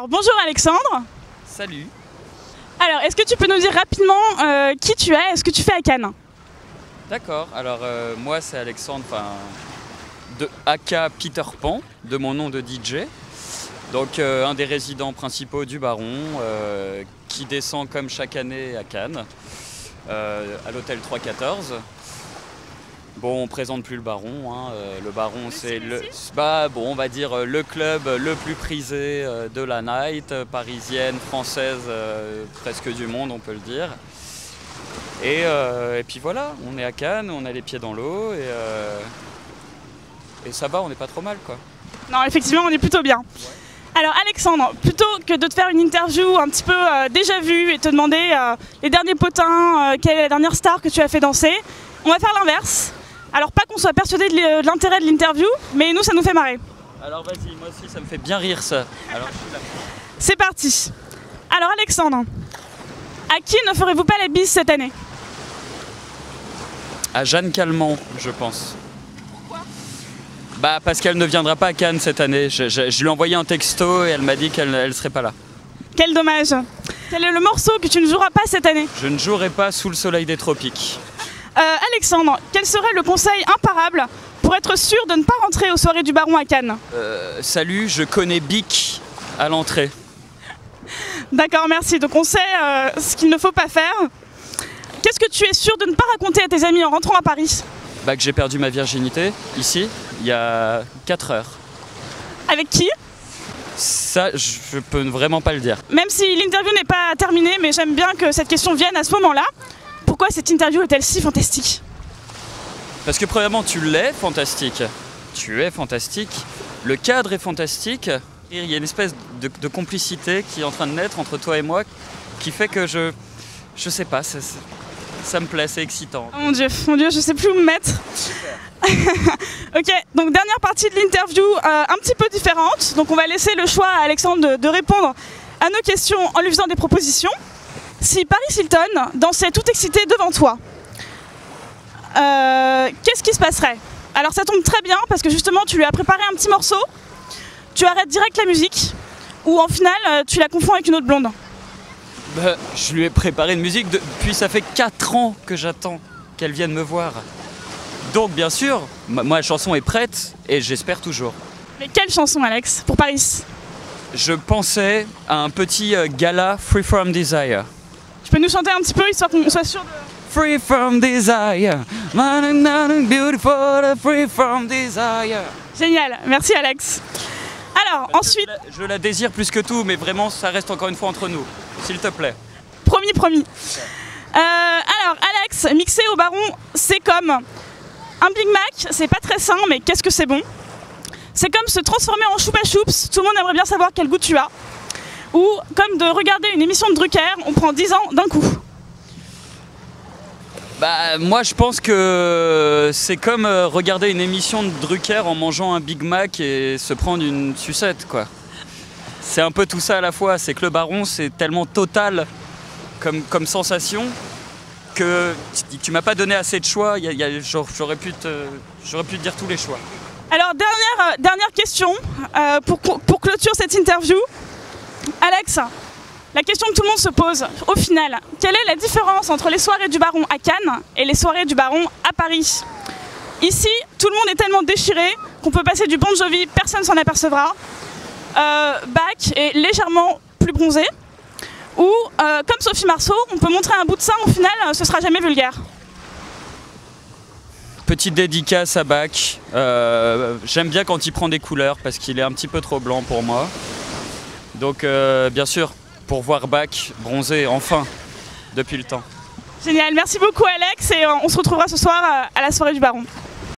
Alors, bonjour Alexandre. Salut. Alors, est-ce que tu peux nous dire rapidement qui tu es et ce que tu fais à Cannes? D'accord, alors moi c'est Alexandre, de aka Peter Pan, de mon nom de DJ. Donc un des résidents principaux du Baron, qui descend comme chaque année à Cannes, à l'hôtel 314. Bon, on présente plus le Baron, hein. Le Baron c'est on va dire le club le plus prisé de la night, parisienne, française, presque du monde on peut le dire. Et puis voilà, on est à Cannes, on a les pieds dans l'eau et ça va, on n'est pas trop mal quoi. Non, effectivement, on est plutôt bien. Ouais. Alors Alexandre, plutôt que de te faire une interview un petit peu déjà vue et te demander les derniers potins, quelle est la dernière star que tu as fait danser, on va faire l'inverse. Alors pas qu'on soit persuadé de l'intérêt de l'interview, mais nous ça nous fait marrer. Alors vas-y, moi aussi ça me fait bien rire ça. Alors je suis là. C'est parti. Alors Alexandre, à qui ne ferez-vous pas la bise cette année? À Jeanne Calment, je pense. Pourquoi? Bah parce qu'elle ne viendra pas à Cannes cette année. Je lui ai envoyé un texto et elle m'a dit qu'elle ne serait pas là. Quel dommage. Quel est le morceau que tu ne joueras pas cette année? Je ne jouerai pas Sous le soleil des tropiques. Alexandre, quel serait le conseil imparable pour être sûr de ne pas rentrer aux soirées du Baron à Cannes? Salut, je connais Bic à l'entrée. D'accord, merci. Donc on sait ce qu'il ne faut pas faire. Qu'est-ce que tu es sûr de ne pas raconter à tes amis en rentrant à Paris? Bah que j'ai perdu ma virginité, ici, il y a 4 heures. Avec qui? Ça, je peux vraiment pas le dire. Même si l'interview n'est pas terminée, mais j'aime bien que cette question vienne à ce moment-là. Pourquoi cette interview est-elle si fantastique? Parce que premièrement, tu l'es fantastique. Tu es fantastique. Le cadre est fantastique. Il y a une espèce de complicité qui est en train de naître entre toi et moi qui fait que je sais pas, ça me plaît, c'est excitant. Oh mon Dieu, je sais plus où me mettre. Ok, donc dernière partie de l'interview, un petit peu différente. Donc on va laisser le choix à Alexandre de répondre à nos questions en lui faisant des propositions. Si Paris Hilton dansait tout excité devant toi, qu'est-ce qui se passerait? Alors ça tombe très bien parce que justement tu lui as préparé un petit morceau, tu arrêtes direct la musique ou en final tu la confonds avec une autre blonde? Bah, je lui ai préparé une musique depuis ça fait 4 ans que j'attends qu'elle vienne me voir. Donc bien sûr, moi la chanson est prête et j'espère toujours. Mais quelle chanson Alex, pour Paris? Je pensais à un petit gala Free From Desire. Tu peux nous chanter un petit peu histoire qu'on soit sûr de... Free from desire, beautiful, free from desire. Génial, merci Alex. Alors ensuite... Je la désire plus que tout, mais vraiment ça reste encore une fois entre nous, s'il te plaît. Promis, promis. Alors Alex, mixé au Baron, c'est comme un Big Mac, c'est pas très sain, mais qu'est-ce que c'est bon. C'est comme se transformer en choupa choups, tout le monde aimerait bien savoir quel goût tu as. Ou comme de regarder une émission de Drucker, on prend 10 ans d'un coup. Bah moi je pense que c'est comme regarder une émission de Drucker en mangeant un Big Mac et se prendre une sucette quoi. C'est un peu tout ça à la fois, c'est que le Baron c'est tellement total comme sensation que tu m'as pas donné assez de choix, j'aurais pu te dire tous les choix. Alors dernière question pour clôturer cette interview. Alex, la question que tout le monde se pose, au final, quelle est la différence entre les soirées du Baron à Cannes et les soirées du Baron à Paris? Ici, tout le monde est tellement déchiré qu'on peut passer du Bon Jovi, personne s'en apercevra. Bach est légèrement plus bronzé. Ou, comme Sophie Marceau, on peut montrer un bout de sein, au final, ce sera jamais vulgaire. Petite dédicace à Bach. J'aime bien quand il prend des couleurs parce qu'il est un petit peu trop blanc pour moi. Donc bien sûr, pour voir Bach bronzer enfin depuis le temps. Génial, merci beaucoup Alex et on se retrouvera ce soir à la soirée du Baron.